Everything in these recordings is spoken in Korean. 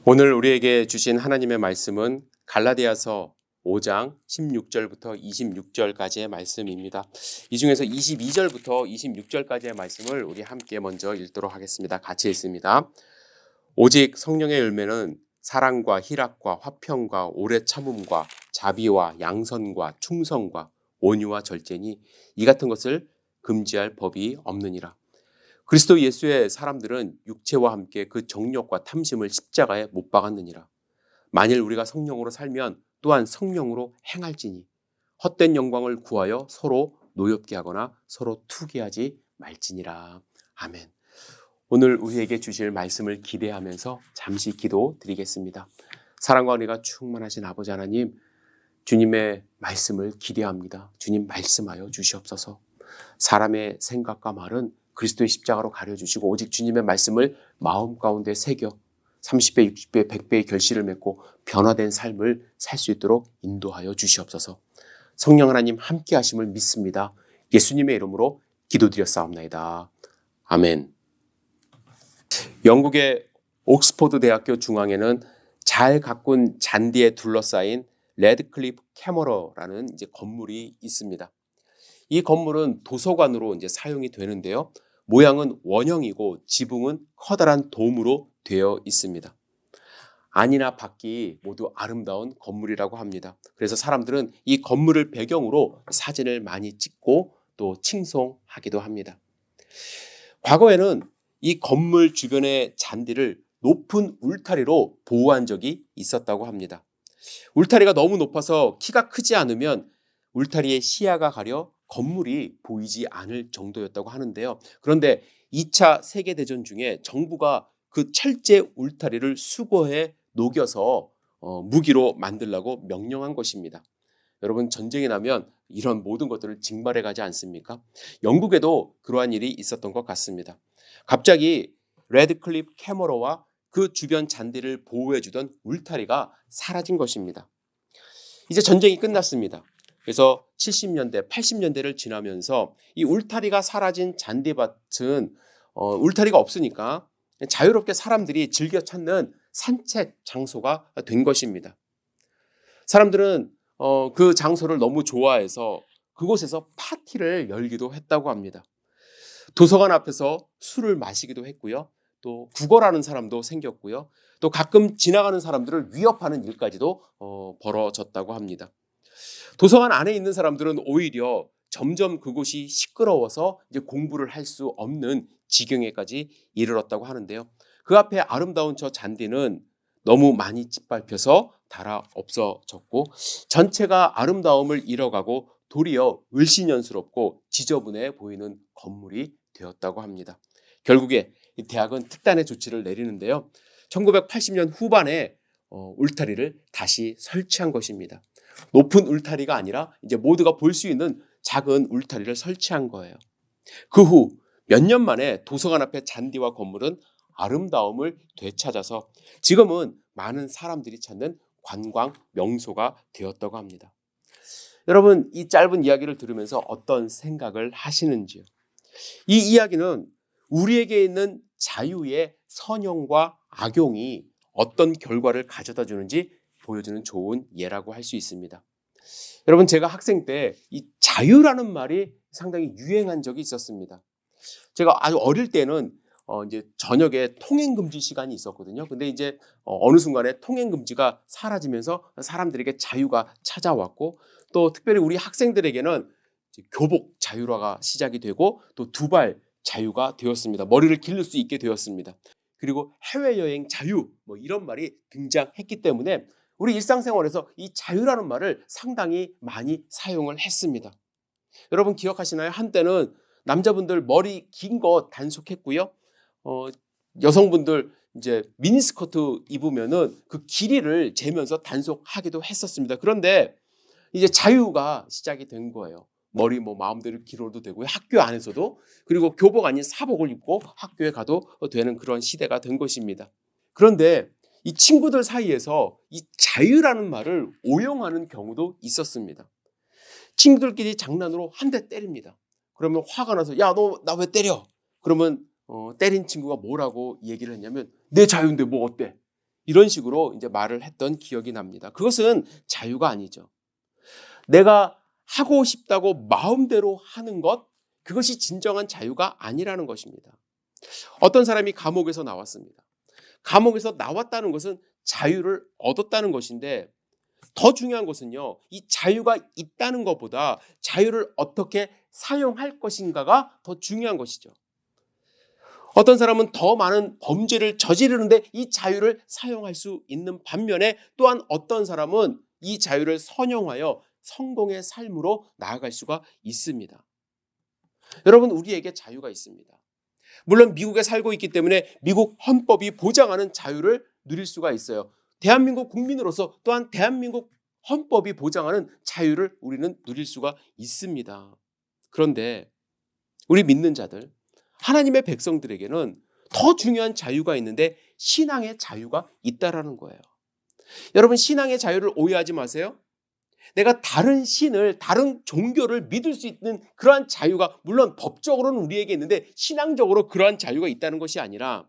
오늘 우리에게 주신 하나님의 말씀은 갈라디아서 5장 16절부터 26절까지의 말씀입니다. 이 중에서 22절부터 26절까지의 말씀을 우리 함께 먼저 읽도록 하겠습니다. 같이 읽습니다. 오직 성령의 열매는 사랑과 희락과 화평과 오래 참음과 자비와 양선과 충성과 온유와 절제니 이 같은 것을 금지할 법이 없느니라. 그리스도 예수의 사람들은 육체와 함께 그 정욕과 탐심을 십자가에 못 박았느니라. 만일 우리가 성령으로 살면 또한 성령으로 행할지니 헛된 영광을 구하여 서로 노엽게 하거나 서로 투기하지 말지니라. 아멘. 오늘 우리에게 주실 말씀을 기대하면서 잠시 기도 드리겠습니다. 사랑과 은혜가 충만하신 아버지 하나님, 주님의 말씀을 기대합니다. 주님 말씀하여 주시옵소서. 사람의 생각과 말은 그리스도의 십자가로 가려주시고 오직 주님의 말씀을 마음 가운데 새겨 30배, 60배, 100배의 결실을 맺고 변화된 삶을 살 수 있도록 인도하여 주시옵소서. 성령 하나님 함께 하심을 믿습니다. 예수님의 이름으로 기도드렸사옵나이다. 아멘. 영국의 옥스퍼드 대학교 중앙에는 잘 가꾼 잔디에 둘러싸인 레드클리프 캐머러라는 건물이 있습니다. 이 건물은 도서관으로 사용이 되는데요. 모양은 원형이고 지붕은 커다란 돔으로 되어 있습니다. 안이나 밖이 모두 아름다운 건물이라고 합니다. 그래서 사람들은 이 건물을 배경으로 사진을 많이 찍고 또 칭송하기도 합니다. 과거에는 이 건물 주변의 잔디를 높은 울타리로 보호한 적이 있었다고 합니다. 울타리가 너무 높아서 키가 크지 않으면 울타리의 시야가 가려 건물이 보이지 않을 정도였다고 하는데요. 그런데 2차 세계대전 중에 정부가 그 철제 울타리를 수거해 녹여서 무기로 만들라고 명령한 것입니다. 여러분, 전쟁이 나면 이런 모든 것들을 징발해 가지 않습니까? 영국에도 그러한 일이 있었던 것 같습니다. 갑자기 레드클리프 캐머러와 그 주변 잔디를 보호해주던 울타리가 사라진 것입니다. 이제 전쟁이 끝났습니다. 그래서 70년대, 80년대를 지나면서 이 울타리가 사라진 잔디밭은 울타리가 없으니까 자유롭게 사람들이 즐겨 찾는 산책 장소가 된 것입니다. 사람들은 그 장소를 너무 좋아해서 그곳에서 파티를 열기도 했다고 합니다. 도서관 앞에서 술을 마시기도 했고요. 또 구걸하는 사람도 생겼고요. 또 가끔 지나가는 사람들을 위협하는 일까지도 벌어졌다고 합니다. 도서관 안에 있는 사람들은 오히려 점점 그곳이 시끄러워서 공부를 할 수 없는 지경에까지 이르렀다고 하는데요. 그 앞에 아름다운 저 잔디는 너무 많이 짓밟혀서 닳아 없어졌고 전체가 아름다움을 잃어가고 도리어 을씨년스럽고 지저분해 보이는 건물이 되었다고 합니다. 결국에 이 대학은 특단의 조치를 내리는데요. 1980년 후반에 울타리를 다시 설치한 것입니다. 높은 울타리가 아니라 이제 모두가 볼 수 있는 작은 울타리를 설치한 거예요. 그 후 몇 년 만에 도서관 앞의 잔디와 건물은 아름다움을 되찾아서 지금은 많은 사람들이 찾는 관광 명소가 되었다고 합니다. 여러분, 이 짧은 이야기를 들으면서 어떤 생각을 하시는지요? 이 이야기는 우리에게 있는 자유의 선용과 악용이 어떤 결과를 가져다 주는지 보여주는 좋은 예라고 할 수 있습니다. 여러분, 제가 학생 때 이 자유라는 말이 상당히 유행한 적이 있었습니다. 제가 아주 어릴 때는 이제 저녁에 통행금지 시간이 있었거든요. 근데 이제 어느 순간에 통행금지가 사라지면서 사람들에게 자유가 찾아왔고 또 특별히 우리 학생들에게는 교복 자유화가 시작이 되고 또 두발 자유가 되었습니다. 머리를 기를 수 있게 되었습니다. 그리고 해외여행 자유 이런 말이 등장했기 때문에 우리 일상생활에서 이 자유라는 말을 상당히 많이 사용을 했습니다. 여러분 기억하시나요? 한때는 남자분들 머리 긴 거 단속했고요. 여성분들 이제 미니스커트 입으면은 그 길이를 재면서 단속하기도 했었습니다. 그런데 이제 자유가 시작이 된 거예요. 머리 마음대로 길어도 되고요. 학교 안에서도 그리고 교복 아닌 사복을 입고 학교에 가도 되는 그런 시대가 된 것입니다. 그런데 이 친구들 사이에서 이 자유라는 말을 오용하는 경우도 있었습니다. 친구들끼리 장난으로 한 대 때립니다. 그러면 화가 나서 야, 너 나 왜 때려? 그러면 때린 친구가 뭐라고 얘기를 했냐면 내 자유인데 뭐 어때? 이런 식으로 이제 말을 했던 기억이 납니다. 그것은 자유가 아니죠. 내가 하고 싶다고 마음대로 하는 것, 그것이 진정한 자유가 아니라는 것입니다. 어떤 사람이 감옥에서 나왔습니다. 감옥에서 나왔다는 것은 자유를 얻었다는 것인데, 더 중요한 것은요, 이 자유가 있다는 것보다 자유를 어떻게 사용할 것인가가 더 중요한 것이죠. 어떤 사람은 더 많은 범죄를 저지르는데 이 자유를 사용할 수 있는 반면에, 또한 어떤 사람은 이 자유를 선용하여 성공의 삶으로 나아갈 수가 있습니다. 여러분, 우리에게 자유가 있습니다. 물론 미국에 살고 있기 때문에 미국 헌법이 보장하는 자유를 누릴 수가 있어요. 대한민국 국민으로서 또한 대한민국 헌법이 보장하는 자유를 우리는 누릴 수가 있습니다. 그런데 우리 믿는 자들, 하나님의 백성들에게는 더 중요한 자유가 있는데, 신앙의 자유가 있다라는 거예요. 여러분, 신앙의 자유를 오해하지 마세요. 내가 다른 신을, 다른 종교를 믿을 수 있는 그러한 자유가 물론 법적으로는 우리에게 있는데, 신앙적으로 그러한 자유가 있다는 것이 아니라,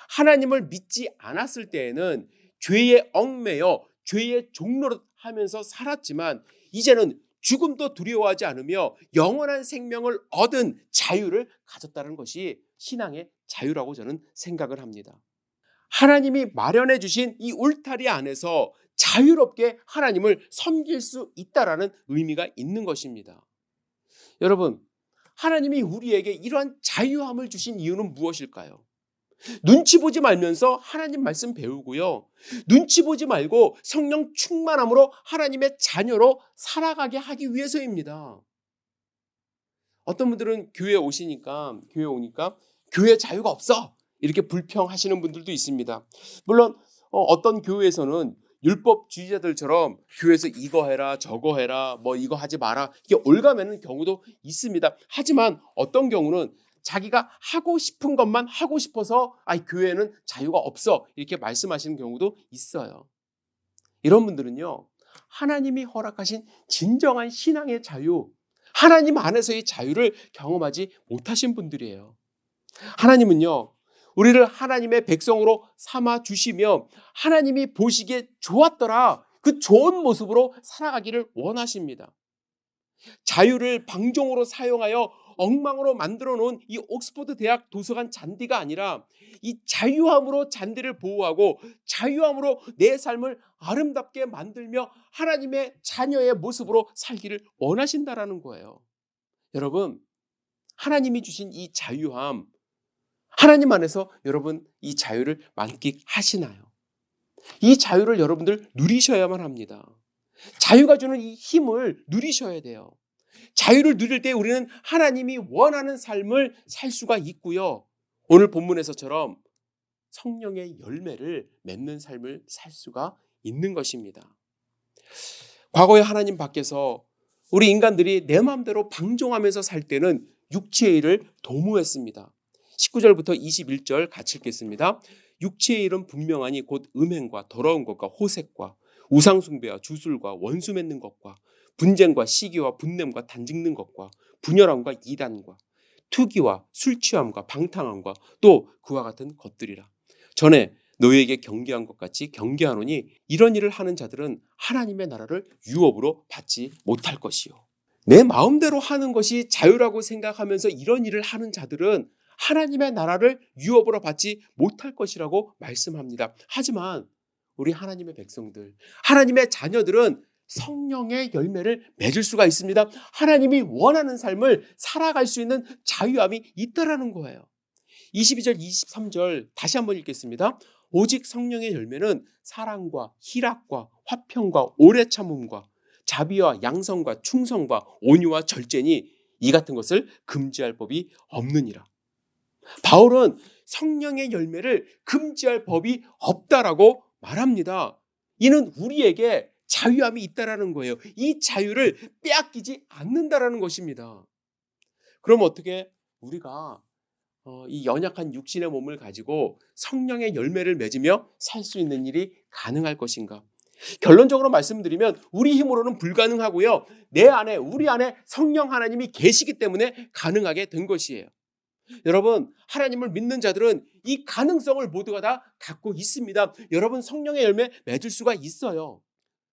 하나님을 믿지 않았을 때에는 죄에 얽매여 죄의 종로를 하면서 살았지만, 이제는 죽음도 두려워하지 않으며 영원한 생명을 얻은 자유를 가졌다는 것이 신앙의 자유라고 저는 생각을 합니다. 하나님이 마련해 주신 이 울타리 안에서 자유롭게 하나님을 섬길 수 있다라는 의미가 있는 것입니다. 여러분, 하나님이 우리에게 이러한 자유함을 주신 이유는 무엇일까요? 눈치 보지 말면서 하나님 말씀 배우고요, 눈치 보지 말고 성령 충만함으로 하나님의 자녀로 살아가게 하기 위해서입니다. 어떤 분들은 교회에 오니까 교회 자유가 없어, 이렇게 불평하시는 분들도 있습니다. 물론 어떤 교회에서는 율법주의자들처럼 교회에서 이거 해라 저거 해라 뭐 이거 하지 마라, 이게 올가매는 경우도 있습니다. 하지만 어떤 경우는 자기가 하고 싶은 것만 하고 싶어서 교회에는 자유가 없어, 이렇게 말씀하시는 경우도 있어요. 이런 분들은요, 하나님이 허락하신 진정한 신앙의 자유, 하나님 안에서의 자유를 경험하지 못하신 분들이에요. 하나님은요, 우리를 하나님의 백성으로 삼아 주시며 하나님이 보시기에 좋았더라, 그 좋은 모습으로 살아가기를 원하십니다. 자유를 방종으로 사용하여 엉망으로 만들어 놓은 이 옥스퍼드 대학 도서관 잔디가 아니라, 이 자유함으로 잔디를 보호하고 자유함으로 내 삶을 아름답게 만들며 하나님의 자녀의 모습으로 살기를 원하신다라는 거예요. 여러분, 하나님이 주신 이 자유함, 하나님 안에서 여러분 이 자유를 만끽하시나요? 이 자유를 여러분들 누리셔야만 합니다. 자유가 주는 이 힘을 누리셔야 돼요. 자유를 누릴 때 우리는 하나님이 원하는 삶을 살 수가 있고요, 오늘 본문에서처럼 성령의 열매를 맺는 삶을 살 수가 있는 것입니다. 과거에 하나님 밖에서 우리 인간들이 내 마음대로 방종하면서 살 때는 육체의 일을 도모했습니다. 19절부터 21절 같이 읽겠습니다. 육체의 일은 분명하니 곧 음행과 더러운 것과 호색과 우상숭배와 주술과 원수 맺는 것과 분쟁과 시기와 분냄과 단짓는 것과 분열함과 이단과 투기와 술취함과 방탕함과 또 그와 같은 것들이라. 전에 너희에게 경계한 것 같이 경계하노니 이런 일을 하는 자들은 하나님의 나라를 유업으로 받지 못할 것이요. 내 마음대로 하는 것이 자유라고 생각하면서 이런 일을 하는 자들은 하나님의 나라를 유업으로 받지 못할 것이라고 말씀합니다. 하지만 우리 하나님의 백성들, 하나님의 자녀들은 성령의 열매를 맺을 수가 있습니다. 하나님이 원하는 삶을 살아갈 수 있는 자유함이 있다라는 거예요. 22절, 23절 다시 한번 읽겠습니다. 오직 성령의 열매는 사랑과 희락과 화평과 오래 참음과 자비와 양성과 충성과 온유와 절제니 이 같은 것을 금지할 법이 없느니라. 바울은 성령의 열매를 금지할 법이 없다라고 말합니다. 이는 우리에게 자유함이 있다라는 거예요. 이 자유를 빼앗기지 않는다라는 것입니다. 그럼 어떻게 우리가 이 연약한 육신의 몸을 가지고 성령의 열매를 맺으며 살 수 있는 일이 가능할 것인가? 결론적으로 말씀드리면 우리 힘으로는 불가능하고요, 우리 안에 성령 하나님이 계시기 때문에 가능하게 된 것이에요. 여러분, 하나님을 믿는 자들은 이 가능성을 모두가 다 갖고 있습니다. 여러분, 성령의 열매 맺을 수가 있어요.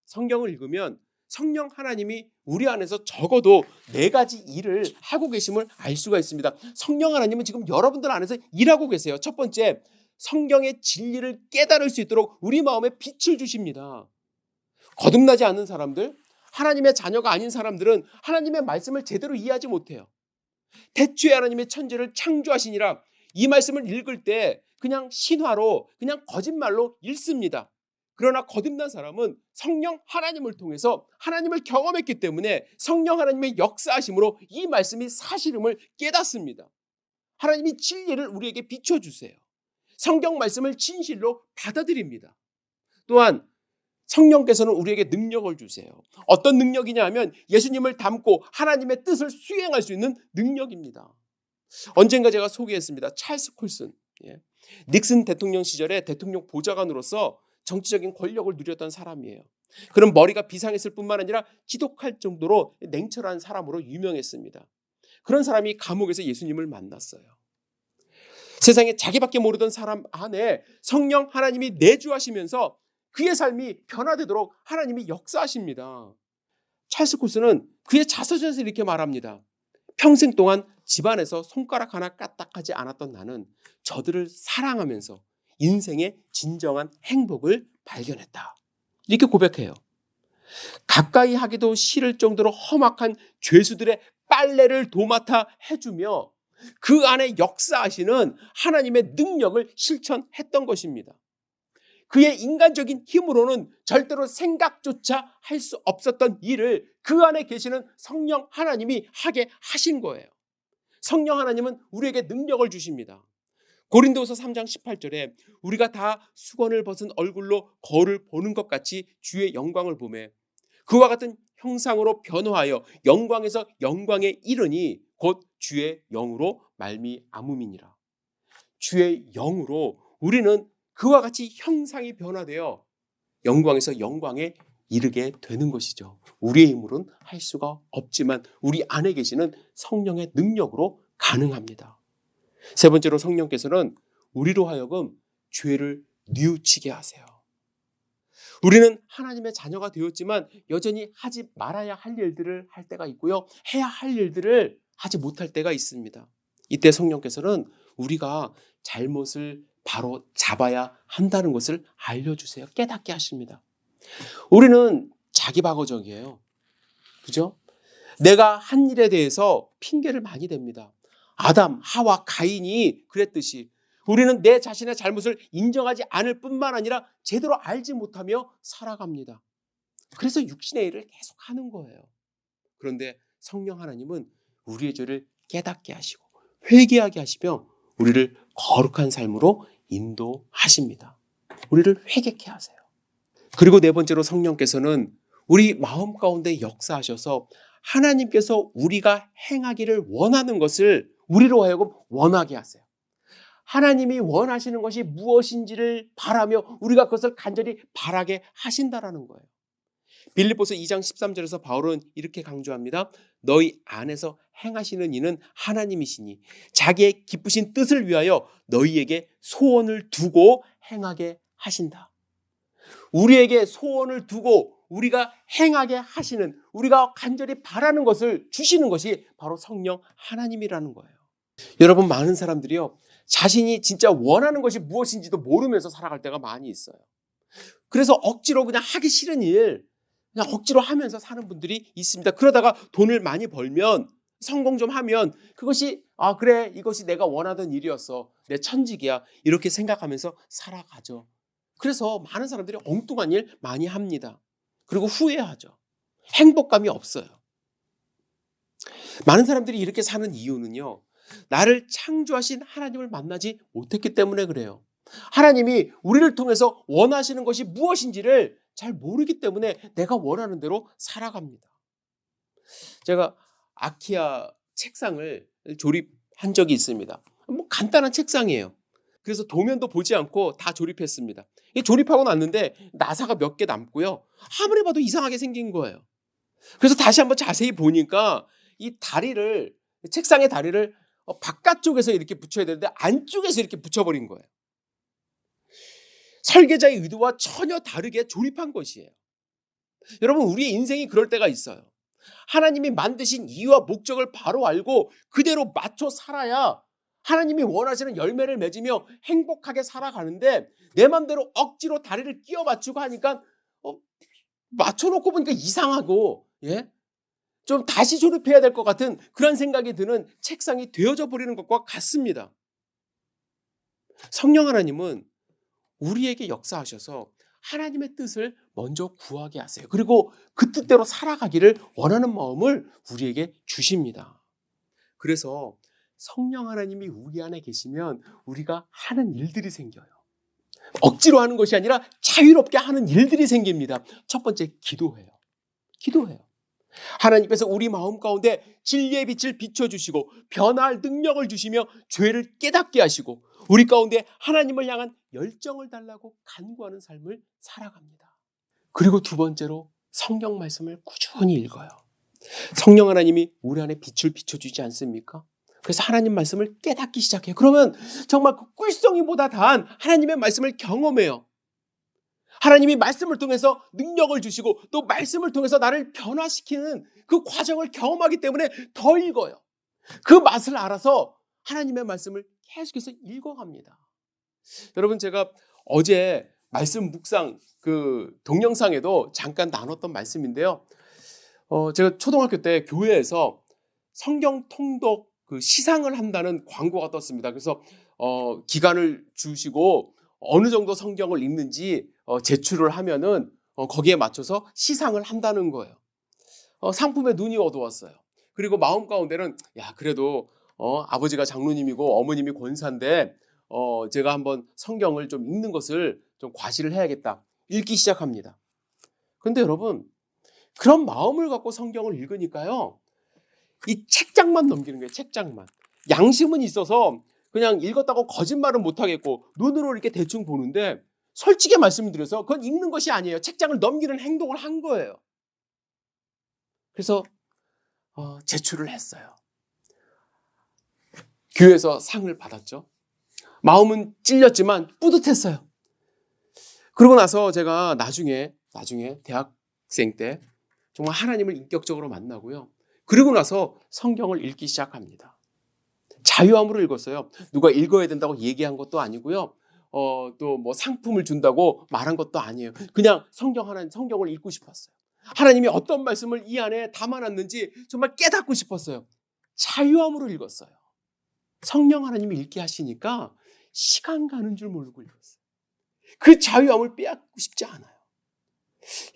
성경을 읽으면 성령 하나님이 우리 안에서 적어도 4가지 일을 하고 계심을 알 수가 있습니다. 성령 하나님은 지금 여러분들 안에서 일하고 계세요. 첫 번째, 성경의 진리를 깨달을 수 있도록 우리 마음에 빛을 주십니다. 거듭나지 않는 사람들, 하나님의 자녀가 아닌 사람들은 하나님의 말씀을 제대로 이해하지 못해요. 태초에 하나님의 천지를 창조하시니라, 이 말씀을 읽을 때 그냥 신화로, 그냥 거짓말로 읽습니다. 그러나 거듭난 사람은 성령 하나님을 통해서 하나님을 경험했기 때문에 성령 하나님의 역사하심으로 이 말씀이 사실임을 깨닫습니다. 하나님이 진리를 우리에게 비춰주세요. 성경 말씀을 진실로 받아들입니다. 또한 성령께서는 우리에게 능력을 주세요. 어떤 능력이냐 하면 예수님을 닮고 하나님의 뜻을 수행할 수 있는 능력입니다. 언젠가 제가 소개했습니다. 찰스 콜슨. 닉슨 대통령 시절에 대통령 보좌관으로서 정치적인 권력을 누렸던 사람이에요. 그는 머리가 비상했을 뿐만 아니라 지독할 정도로 냉철한 사람으로 유명했습니다. 그런 사람이 감옥에서 예수님을 만났어요. 세상에 자기밖에 모르던 사람 안에 성령 하나님이 내주하시면서 그의 삶이 변화되도록 하나님이 역사하십니다. 찰스 콜슨은 그의 자서전에서 이렇게 말합니다. 평생 동안 집안에서 손가락 하나 까딱하지 않았던 나는 저들을 사랑하면서 인생의 진정한 행복을 발견했다. 이렇게 고백해요. 가까이 하기도 싫을 정도로 험악한 죄수들의 빨래를 도맡아 해주며 그 안에 역사하시는 하나님의 능력을 실천했던 것입니다. 그의 인간적인 힘으로는 절대로 생각조차 할 수 없었던 일을 그 안에 계시는 성령 하나님이 하게 하신 거예요. 성령 하나님은 우리에게 능력을 주십니다. 고린도후서 3장 18절에 우리가 다 수건을 벗은 얼굴로 거울을 보는 것 같이 주의 영광을 보매 그와 같은 형상으로 변화하여 영광에서 영광에 이르니 곧 주의 영으로 말미암음이니라. 주의 영으로 우리는 그와 같이 형상이 변화되어 영광에서 영광에 이르게 되는 것이죠. 우리의 힘으로는 할 수가 없지만 우리 안에 계시는 성령의 능력으로 가능합니다. 세 번째로 성령께서는 우리로 하여금 죄를 뉘우치게 하세요. 우리는 하나님의 자녀가 되었지만 여전히 하지 말아야 할 일들을 할 때가 있고요. 해야 할 일들을 하지 못할 때가 있습니다. 이때 성령께서는 우리가 잘못을 바로 잡아야 한다는 것을 알려주세요. 깨닫게 하십니다. 우리는 자기방어적이에요. 그죠? 내가 한 일에 대해서 핑계를 많이 댑니다. 아담, 하와, 가인이 그랬듯이 우리는 내 자신의 잘못을 인정하지 않을 뿐만 아니라 제대로 알지 못하며 살아갑니다. 그래서 육신의 일을 계속 하는 거예요. 그런데 성령 하나님은 우리의 죄를 깨닫게 하시고 회개하게 하시며 우리를 거룩한 삶으로 인도하십니다. 우리를 회개케 하세요. 그리고 네 번째로 성령께서는 우리 마음 가운데 역사하셔서 하나님께서 우리가 행하기를 원하는 것을 우리로 하여금 원하게 하세요. 하나님이 원하시는 것이 무엇인지를 바라며 우리가 그것을 간절히 바라게 하신다라는 거예요. 빌립보서 2장 13절에서 바울은 이렇게 강조합니다. 너희 안에서 행하시는 이는 하나님이시니 자기의 기쁘신 뜻을 위하여 너희에게 소원을 두고 행하게 하신다. 우리에게 소원을 두고 우리가 행하게 하시는, 우리가 간절히 바라는 것을 주시는 것이 바로 성령 하나님이라는 거예요. 여러분, 많은 사람들이요, 자신이 진짜 원하는 것이 무엇인지도 모르면서 살아갈 때가 많이 있어요. 그래서 억지로 그냥 하기 싫은 일 그냥 억지로 하면서 사는 분들이 있습니다. 그러다가 돈을 많이 벌면, 성공 좀 하면 그것이 그래, 이것이 내가 원하던 일이었어, 내 천직이야, 이렇게 생각하면서 살아가죠. 그래서 많은 사람들이 엉뚱한 일 많이 합니다. 그리고 후회하죠. 행복감이 없어요. 많은 사람들이 이렇게 사는 이유는요, 나를 창조하신 하나님을 만나지 못했기 때문에 그래요. 하나님이 우리를 통해서 원하시는 것이 무엇인지를 잘 모르기 때문에 내가 원하는 대로 살아갑니다. 제가 아키아 책상을 조립한 적이 있습니다. 간단한 책상이에요. 그래서 도면도 보지 않고 다 조립했습니다. 조립하고 났는데 나사가 몇 개 남고요. 아무리 봐도 이상하게 생긴 거예요. 그래서 다시 한번 자세히 보니까 이 다리를, 책상의 다리를 바깥쪽에서 이렇게 붙여야 되는데 안쪽에서 이렇게 붙여버린 거예요. 설계자의 의도와 전혀 다르게 조립한 것이에요. 여러분, 우리의 인생이 그럴 때가 있어요. 하나님이 만드신 이유와 목적을 바로 알고 그대로 맞춰 살아야 하나님이 원하시는 열매를 맺으며 행복하게 살아가는데, 내 맘대로 억지로 다리를 끼워 맞추고 하니까 맞춰놓고 보니까 이상하고, 좀 다시 조립해야 될 것 같은 그런 생각이 드는 책상이 되어져 버리는 것과 같습니다. 성령 하나님은 우리에게 역사하셔서 하나님의 뜻을 먼저 구하게 하세요. 그리고 그 뜻대로 살아가기를 원하는 마음을 우리에게 주십니다. 그래서 성령 하나님이 우리 안에 계시면 우리가 하는 일들이 생겨요. 억지로 하는 것이 아니라 자유롭게 하는 일들이 생깁니다. 첫 번째, 기도해요. 하나님께서 우리 마음 가운데 진리의 빛을 비춰주시고 변화할 능력을 주시며 죄를 깨닫게 하시고 우리 가운데 하나님을 향한 열정을 달라고 간구하는 삶을 살아갑니다. 그리고 두 번째로, 성경 말씀을 꾸준히 읽어요. 성령 하나님이 우리 안에 빛을 비춰주지 않습니까? 그래서 하나님 말씀을 깨닫기 시작해요. 그러면 정말 그 꿀송이보다 다한 하나님의 말씀을 경험해요. 하나님이 말씀을 통해서 능력을 주시고 또 말씀을 통해서 나를 변화시키는 그 과정을 경험하기 때문에 더 읽어요. 그 맛을 알아서 하나님의 말씀을 계속해서 읽어갑니다. 여러분, 제가 어제 말씀 묵상 그 동영상에도 잠깐 나눴던 말씀인데요. 제가 초등학교 때 교회에서 성경 통독 그 시상을 한다는 광고가 떴습니다. 그래서 기간을 주시고 어느 정도 성경을 읽는지 제출을 하면은 거기에 맞춰서 시상을 한다는 거예요. 상품에 눈이 어두웠어요. 그리고 마음 가운데는 그래도 아버지가 장로님이고 어머님이 권사인데 제가 한번 성경을 좀 읽는 것을 좀 과시를 해야겠다. 읽기 시작합니다. 그런데 여러분, 그런 마음을 갖고 성경을 읽으니까요, 이 책장만 넘기는 거예요. 책장만. 양심은 있어서 그냥 읽었다고 거짓말은 못하겠고 눈으로 이렇게 대충 보는데, 솔직히 말씀드려서 그건 읽는 것이 아니에요. 책장을 넘기는 행동을 한 거예요. 그래서 제출을 했어요. 교회에서 상을 받았죠. 마음은 찔렸지만 뿌듯했어요. 그러고 나서 제가 나중에 대학생 때 정말 하나님을 인격적으로 만나고요. 그리고 나서 성경을 읽기 시작합니다. 자유함으로 읽었어요. 누가 읽어야 된다고 얘기한 것도 아니고요. 또 뭐 상품을 준다고 말한 것도 아니에요. 그냥 성경을 읽고 싶었어요. 하나님이 어떤 말씀을 이 안에 담아놨는지 정말 깨닫고 싶었어요. 자유함으로 읽었어요. 성령 하나님이 읽게 하시니까 시간 가는 줄 모르고 읽었어요. 그 자유함을 빼앗고 싶지 않아요.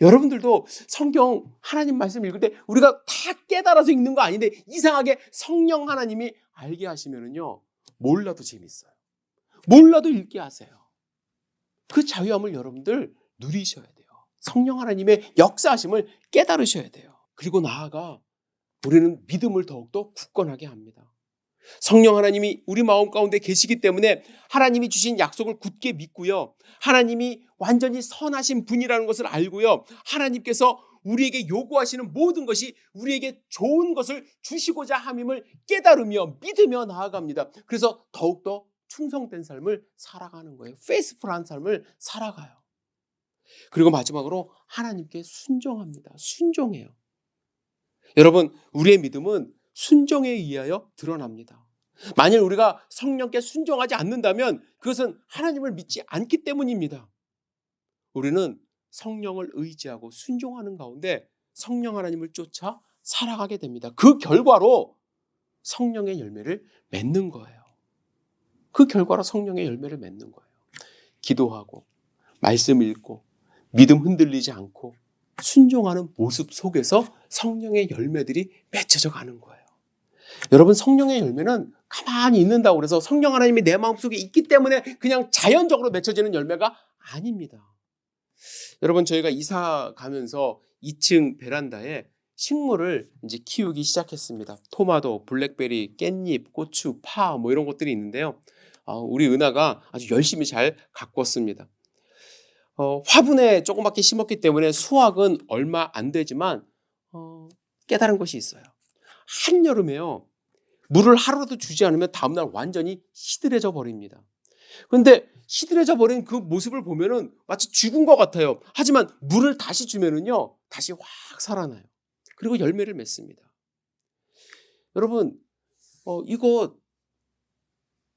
여러분들도 성경 하나님 말씀 읽을 때 우리가 다 깨달아서 읽는 거 아닌데 이상하게 성령 하나님이 알게 하시면은요, 몰라도 재밌어요. 몰라도 읽게 하세요. 그 자유함을 여러분들 누리셔야 돼요. 성령 하나님의 역사하심을 깨달으셔야 돼요. 그리고 나아가 우리는 믿음을 더욱더 굳건하게 합니다. 성령 하나님이 우리 마음 가운데 계시기 때문에 하나님이 주신 약속을 굳게 믿고요. 하나님이 완전히 선하신 분이라는 것을 알고요. 하나님께서 우리에게 요구하시는 모든 것이 우리에게 좋은 것을 주시고자 함임을 깨달으며 믿으며 나아갑니다. 그래서 더욱더 충성된 삶을 살아가는 거예요. 페이스풀한 삶을 살아가요. 그리고 마지막으로 하나님께 순종합니다. 순종해요. 여러분, 우리의 믿음은 순종에 의하여 드러납니다. 만일 우리가 성령께 순종하지 않는다면 그것은 하나님을 믿지 않기 때문입니다. 우리는 성령을 의지하고 순종하는 가운데 성령 하나님을 쫓아 살아가게 됩니다. 그 결과로 성령의 열매를 맺는 거예요. 기도하고 말씀 읽고 믿음 흔들리지 않고 순종하는 모습 속에서 성령의 열매들이 맺혀져 가는 거예요. 여러분, 성령의 열매는 가만히 있는다고 그래서 성령 하나님이 내 마음속에 있기 때문에 그냥 자연적으로 맺혀지는 열매가 아닙니다. 여러분, 저희가 이사 가면서 2층 베란다에 식물을 이제 키우기 시작했습니다. 토마토, 블랙베리, 깻잎, 고추, 파 뭐 이런 것들이 있는데요. 우리 은하가 아주 열심히 잘 가꿨습니다. 화분에 조그맣게 심었기 때문에 수확은 얼마 안 되지만 깨달은 것이 있어요. 한여름에요, 물을 하루라도 주지 않으면 다음날 완전히 시들해져 버립니다. 그런데 시들해져 버린 그 모습을 보면은 마치 죽은 것 같아요. 하지만 물을 다시 주면은요, 다시 확 살아나요. 그리고 열매를 맺습니다. 여러분, 이거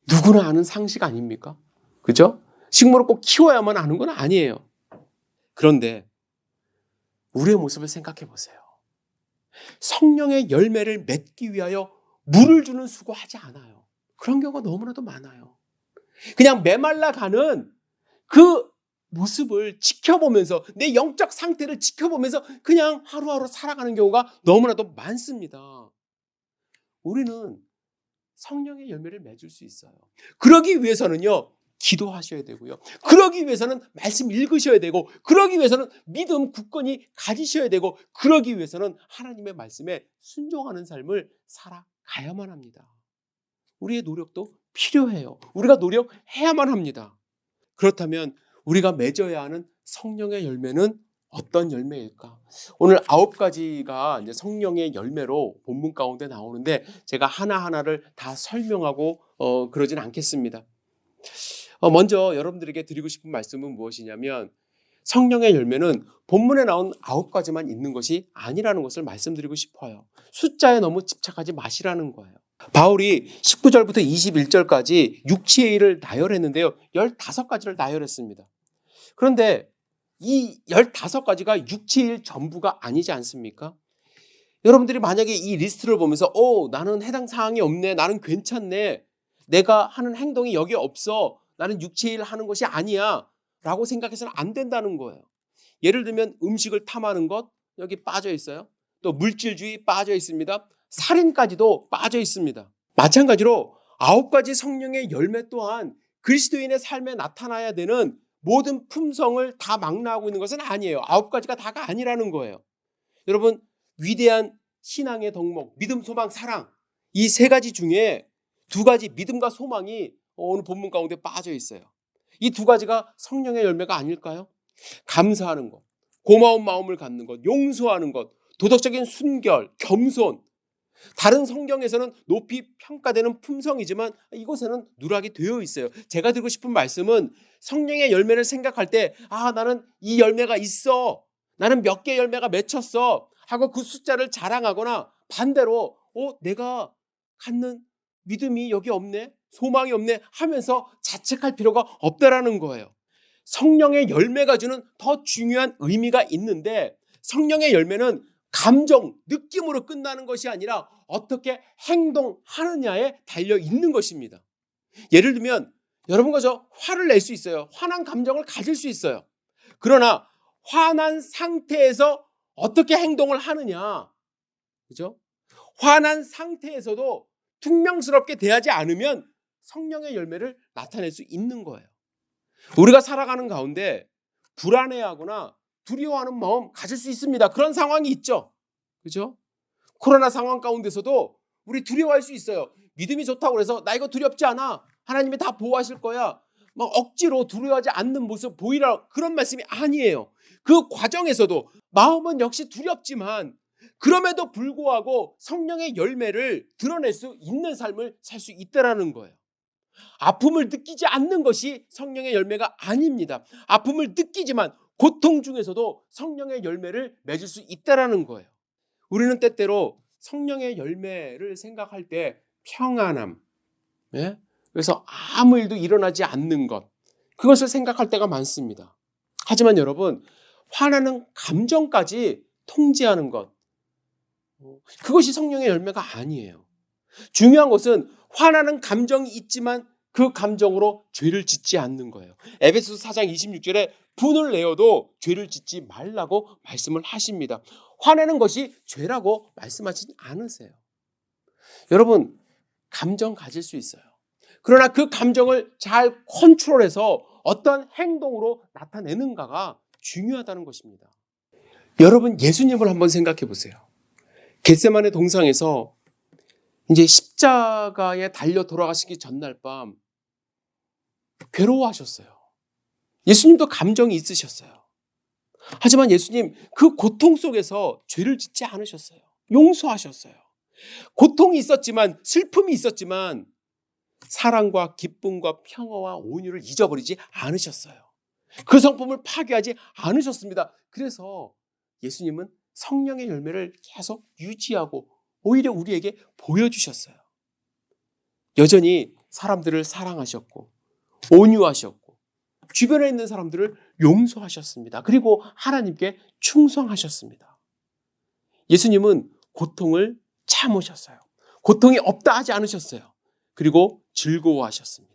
누구나 아는 상식 아닙니까? 그죠? 식물을 꼭 키워야만 아는 건 아니에요. 그런데 우리의 모습을 생각해 보세요. 성령의 열매를 맺기 위하여 물을 주는 수고하지 않아요. 그런 경우가 너무나도 많아요. 그냥 메말라가는 그 모습을 지켜보면서 내 영적 상태를 지켜보면서 그냥 하루하루 살아가는 경우가 너무나도 많습니다. 우리는 성령의 열매를 맺을 수 있어요. 그러기 위해서는요, 기도하셔야 되고요. 그러기 위해서는 말씀 읽으셔야 되고, 그러기 위해서는 믿음 굳건히 가지셔야 되고, 그러기 위해서는 하나님의 말씀에 순종하는 삶을 살아가야만 합니다. 우리의 노력도 필요해요. 우리가 노력해야만 합니다. 그렇다면 우리가 맺어야 하는 성령의 열매는 어떤 열매일까? 오늘 9가지가 이제 성령의 열매로 본문 가운데 나오는데 제가 하나하나를 다 설명하고 그러진 않겠습니다. 먼저 여러분들에게 드리고 싶은 말씀은 무엇이냐면 성령의 열매는 본문에 나온 9가지만 있는 것이 아니라는 것을 말씀드리고 싶어요. 숫자에 너무 집착하지 마시라는 거예요. 바울이 19절부터 21절까지 육체의 일을 나열했는데요. 15가지를 나열했습니다. 그런데 이 15가지가 육체의 일 전부가 아니지 않습니까? 여러분들이 만약에 이 리스트를 보면서 나는 해당 사항이 없네. 나는 괜찮네. 내가 하는 행동이 여기 없어. 나는 육체의 일을 하는 것이 아니야. 라고 생각해서는 안 된다는 거예요. 예를 들면 음식을 탐하는 것 여기 빠져 있어요. 또 물질주의 빠져 있습니다. 살인까지도 빠져 있습니다. 마찬가지로 9가지 성령의 열매 또한 그리스도인의 삶에 나타나야 되는 모든 품성을 다 망라하고 있는 것은 아니에요. 9가지가 다가 아니라는 거예요. 여러분, 위대한 신앙의 덕목, 믿음, 소망, 사랑, 이 3가지 중에 2가지 믿음과 소망이 오늘 본문 가운데 빠져 있어요. 이 2가지가 성령의 열매가 아닐까요? 감사하는 것, 고마운 마음을 갖는 것, 용서하는 것, 도덕적인 순결, 겸손. 다른 성경에서는 높이 평가되는 품성이지만 이곳에는 누락이 되어 있어요. 제가 드리고 싶은 말씀은 성령의 열매를 생각할 때 나는 이 열매가 있어. 나는 몇 개 열매가 맺혔어. 하고 그 숫자를 자랑하거나 반대로 내가 갖는 믿음이 여기 없네. 소망이 없네 하면서 자책할 필요가 없다라는 거예요. 성령의 열매가 주는 더 중요한 의미가 있는데 성령의 열매는 감정, 느낌으로 끝나는 것이 아니라 어떻게 행동하느냐에 달려 있는 것입니다. 예를 들면 여러분과 저 화를 낼 수 있어요. 화난 감정을 가질 수 있어요. 그러나 화난 상태에서 어떻게 행동을 하느냐, 그죠? 화난 상태에서도 퉁명스럽게 대하지 않으면 성령의 열매를 나타낼 수 있는 거예요. 우리가 살아가는 가운데 불안해하거나 두려워하는 마음 가질 수 있습니다. 그런 상황이 있죠. 그죠? 코로나 상황 가운데서도 우리 두려워할 수 있어요. 믿음이 좋다고 해서 나 이거 두렵지 않아. 하나님이 다 보호하실 거야. 막 억지로 두려워하지 않는 모습 보이라 그런 말씀이 아니에요. 그 과정에서도 마음은 역시 두렵지만 그럼에도 불구하고 성령의 열매를 드러낼 수 있는 삶을 살 수 있다라는 거예요. 아픔을 느끼지 않는 것이 성령의 열매가 아닙니다. 아픔을 느끼지만 고통 중에서도 성령의 열매를 맺을 수 있다라는 거예요. 우리는 때때로 성령의 열매를 생각할 때 평안함, 그래서 아무 일도 일어나지 않는 것, 그것을 생각할 때가 많습니다. 하지만 여러분, 화나는 감정까지 통제하는 것, 그것이 성령의 열매가 아니에요. 중요한 것은 화나는 감정이 있지만 그 감정으로 죄를 짓지 않는 거예요. 에베소서 4장 26절에 분을 내어도 죄를 짓지 말라고 말씀을 하십니다. 화내는 것이 죄라고 말씀하지 않으세요. 여러분, 감정 가질 수 있어요. 그러나 그 감정을 잘 컨트롤해서 어떤 행동으로 나타내는가가 중요하다는 것입니다. 여러분, 예수님을 한번 생각해 보세요. 겟세마네 동상에서 이제 십자가에 달려 돌아가시기 전날 밤 괴로워하셨어요. 예수님도 감정이 있으셨어요. 하지만 예수님 그 고통 속에서 죄를 짓지 않으셨어요. 용서하셨어요. 고통이 있었지만, 슬픔이 있었지만 사랑과 기쁨과 평화와 온유를 잊어버리지 않으셨어요. 그 성품을 파괴하지 않으셨습니다. 그래서 예수님은 성령의 열매를 계속 유지하고 오히려 우리에게 보여주셨어요. 여전히 사람들을 사랑하셨고 온유하셨고 주변에 있는 사람들을 용서하셨습니다. 그리고 하나님께 충성하셨습니다. 예수님은 고통을 참으셨어요. 고통이 없다 하지 않으셨어요. 그리고 즐거워하셨습니다.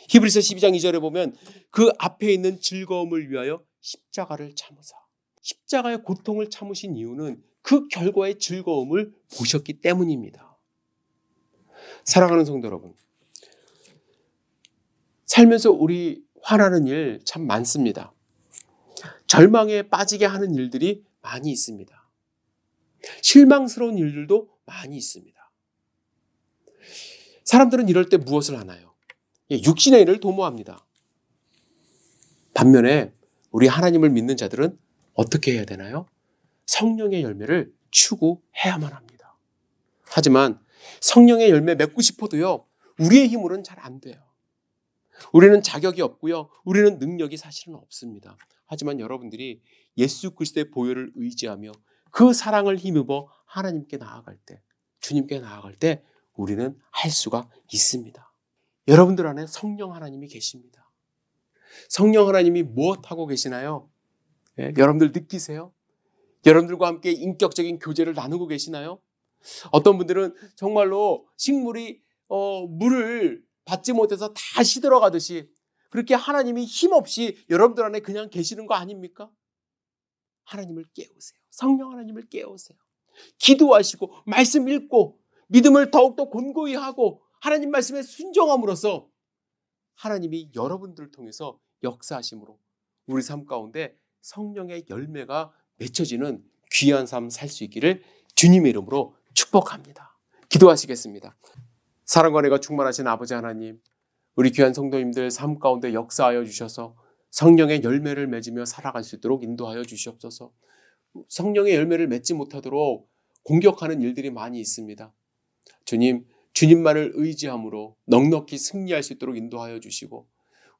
히브리서 12장 2절에 보면 그 앞에 있는 즐거움을 위하여 십자가를 참으사. 십자가의 고통을 참으신 이유는 그 결과의 즐거움을 보셨기 때문입니다. 사랑하는 성도 여러분, 살면서 우리 화나는 일 참 많습니다. 절망에 빠지게 하는 일들이 많이 있습니다. 실망스러운 일들도 많이 있습니다. 사람들은 이럴 때 무엇을 하나요? 육신의 일을 도모합니다. 반면에 우리 하나님을 믿는 자들은 어떻게 해야 되나요? 성령의 열매를 추구해야만 합니다. 하지만 성령의 열매 맺고 싶어도요, 우리의 힘으로는 잘 안 돼요. 우리는 자격이 없고요, 우리는 능력이 사실은 없습니다. 하지만 여러분들이 예수 그리스도의 보혈을 의지하며 그 사랑을 힘입어 하나님께 나아갈 때, 주님께 나아갈 때 우리는 할 수가 있습니다. 여러분들 안에 성령 하나님이 계십니다. 성령 하나님이 무엇하고 계시나요? 여러분들 느끼세요? 여러분들과 함께 인격적인 교제를 나누고 계시나요? 어떤 분들은 정말로 식물이 물을 받지 못해서 다 시들어가듯이 그렇게 하나님이 힘없이 여러분들 안에 그냥 계시는 거 아닙니까? 하나님을 깨우세요. 성령 하나님을 깨우세요. 기도하시고 말씀 읽고 믿음을 더욱더 곤고히 하고 하나님 말씀에 순종함으로써 하나님이 여러분들을 통해서 역사하심으로 우리 삶 가운데 성령의 열매가 맺혀지는 귀한 삶 살 수 있기를 주님의 이름으로 축복합니다. 기도하시겠습니다. 사랑과 은혜가 충만하신 아버지 하나님, 우리 귀한 성도님들 삶 가운데 역사하여 주셔서 성령의 열매를 맺으며 살아갈 수 있도록 인도하여 주시옵소서. 성령의 열매를 맺지 못하도록 공격하는 일들이 많이 있습니다. 주님, 주님만을 의지함으로 넉넉히 승리할 수 있도록 인도하여 주시고,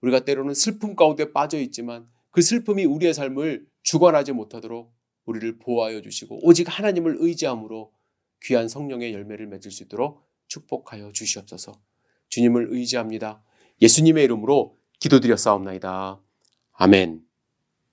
우리가 때로는 슬픔 가운데 빠져 있지만 그 슬픔이 우리의 삶을 주관하지 못하도록 우리를 보호하여 주시고 오직 하나님을 의지함으로 귀한 성령의 열매를 맺을 수 있도록 축복하여 주시옵소서. 주님을 의지합니다. 예수님의 이름으로 기도드렸사옵나이다. 아멘.